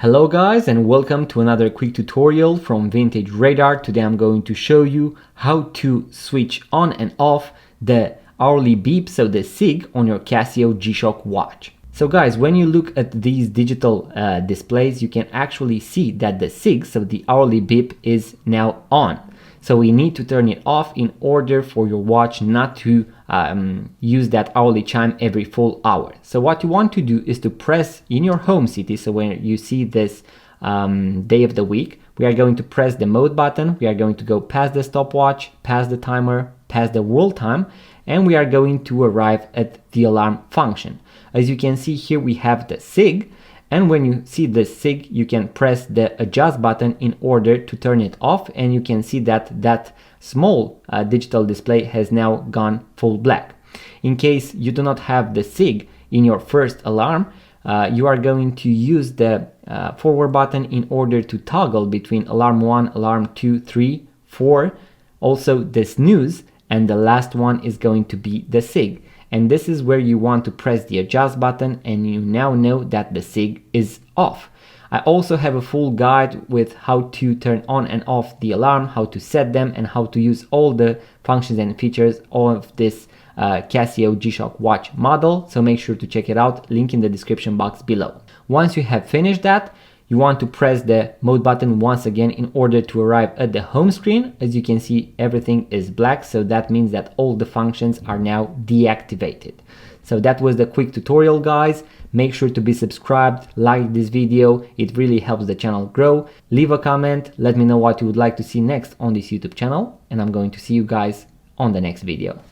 Hello guys, and welcome to another quick tutorial from Vintage Radar. Today I'm going to show you how to switch on and off the hourly beep, so the SIG, on your Casio G Shock watch. So guys, when you look at these digital displays, you can actually see that the SIG, so the hourly beep, is now on. So we need to turn it off in order for your watch not to use that hourly chime every full hour. So what you want to do is to press in your home city. So when you see this day of the week, we are going to press the mode button. We are going to go past the stopwatch, past the timer, past the world time, and we are going to arrive at the alarm function. As you can see here, we have the SIG. And when you see the SIG, you can press the adjust button in order to turn it off, and you can see that that small digital display has now gone full black. In case you do not have the SIG in your first alarm, you are going to use the forward button in order to toggle between alarm 1, alarm 2, 3, 4, also the snooze, and the last one is going to be the SIG. And this is where you want to press the adjust button, and you now know that the SIG is off. I also have a full guide with how to turn on and off the alarm, how to set them, and how to use all the functions and features of this Casio G Shock watch model. So make sure to check it out, link in the description box below. Once you have finished that, you want to press the mode button once again in order to arrive at the home screen. As you can see, everything is black, so that means that all the functions are now deactivated. So that was the quick tutorial, guys. Make sure to be subscribed, like this video, it really helps the channel grow. Leave a comment, let me know what you would like to see next on this YouTube channel, and I'm going to see you guys on the next video.